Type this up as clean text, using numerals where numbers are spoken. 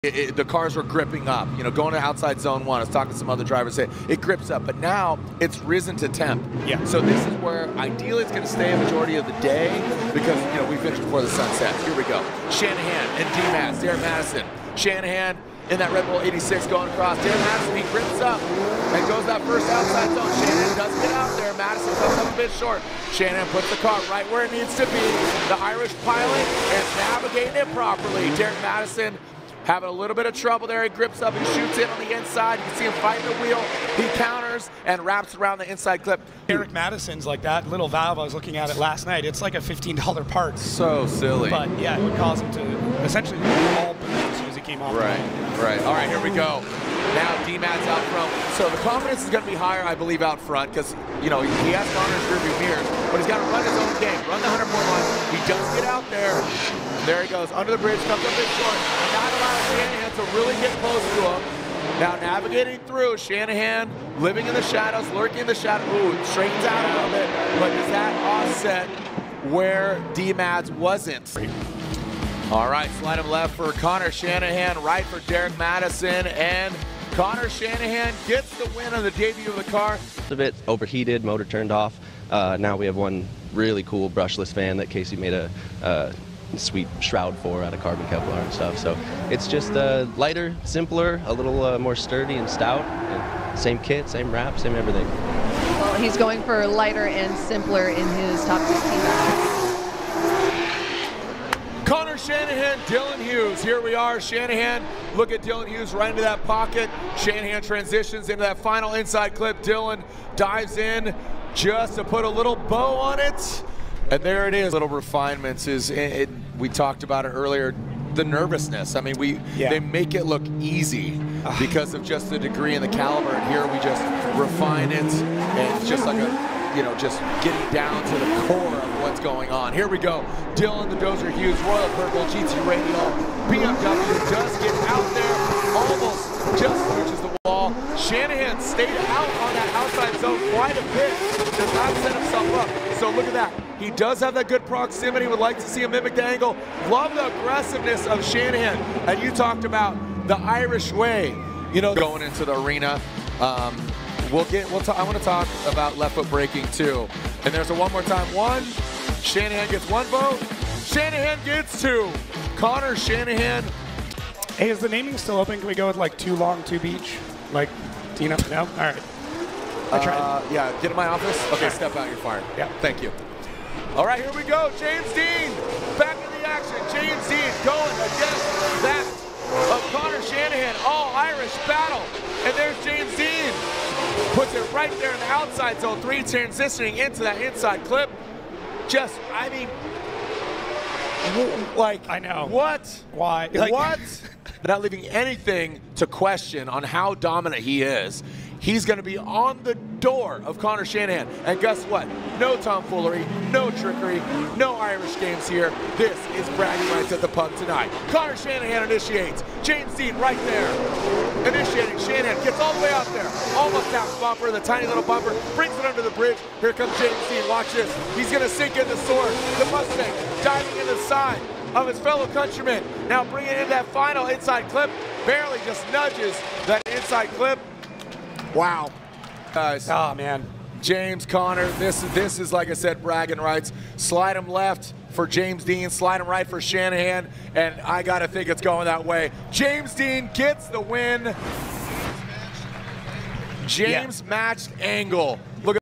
The cars were gripping up, you know, going to outside zone one. I was talking to some other drivers, say it grips up, but now it's risen to temp. Yeah. So this is where ideally it's going to stay a majority of the day because, you know, we finished before the sun sets. Here we go. Shanahan and D-Maz, Derek Madison. Shanahan in that Red Bull 86 going across. Derek Madison, he grips up and goes that first outside zone. Shanahan does get out there. Madison comes up a bit short. Shanahan puts the car right where it needs to be. The Irish pilot is navigating it properly. Derek Madison having a little bit of trouble there. He grips up and shoots in on the inside. You can see him fighting the wheel. He counters and wraps around the inside clip. Derek Madison's like that little valve. I was looking at it last night. It's like a $15 part. So silly. But yeah, it would cause him to essentially all boost as soon as he came off. Right. All right, here we go. Now D-Maz out front. So the confidence is going to be higher, I believe, out front because, you know, he has Conor's rearview mirrors, but he's got to run his own game, run the 100-point line. He does get out there. There he goes, under the bridge, comes up a bit short. Not allowing Shanahan to really get close to him. Now navigating through, Shanahan living in the shadows, lurking in the shadows. Ooh, straightens out a little bit, but does that offset where D-Maz wasn't? All right, slide him left for Conor, Shanahan right for Derek Madison, and Conor Shanahan gets the win on the debut of the car. A bit overheated, motor turned off. Now we have one really cool brushless fan that Casey made a sweet shroud for out of carbon Kevlar and stuff. So it's just lighter, simpler, a little more sturdy and stout. And same kit, same wrap, same everything. Well, he's going for lighter and simpler in his top 16 battle. Conor Shanahan, Dylan Hughes. Here we are. Shanahan, look at Dylan Hughes right into that pocket. Shanahan transitions into that final inside clip. Dylan dives in just to put a little bow on it. And there it is. Little refinements is, we talked about it earlier, the nervousness. I mean, they make it look easy because of just the degree and the caliber. And here we just refine it, and it's just like a, you know, just getting down to the core of what's going on. Here we go. Dylan the Dozer Hughes, Royal Purple, GT Radio, BMW does get out there, almost just reaches the wall. Shanahan stayed out on that outside zone quite a bit, does not set himself up. So look at that. He does have that good proximity, would like to see him mimic the angle. Love the aggressiveness of Shanahan. And you talked about the Irish way, you know, going into the arena. I want to talk about left foot braking too. And there's a one more time. One, Shanahan gets one vote. Shanahan gets two. Conor Shanahan. Hey, is the naming still open? Can we go with like too long, too beach? Like, do you know? No? All right. I tried. Yeah, get in my office. Okay, step out, you're fired. Yeah. Thank you. All right, here we go. James Dean back in the action. James Dean going against that of Conor Shanahan. All Irish battle. And there's James Dean. Puts it right there in the outside zone 3, transitioning into that inside clip. Just, I mean, like, I know. What? Why? Like, what? Not leaving anything to question on how dominant he is. He's going to be on the door of Conor Shanahan. And guess what? No tomfoolery, no trickery, no Irish games here. This is bragging rights at the pub tonight. Conor Shanahan initiates. James Dean right there. Initiating. Shanahan gets all the way out there. Almost taps bumper, the tiny little bumper. Brings it under the bridge. Here comes James Dean. Watch this. He's going to sink in the sword. The Mustang diving in the side of his fellow countryman. Now bringing in that final inside clip. Barely just nudges that inside clip. Wow. Guys. Oh, man. James, Conor, this is, like I said, bragging rights. Slide him left for James Dean, slide him right for Shanahan, and I got to think it's going that way. James Dean gets the win. James matched angle. Look at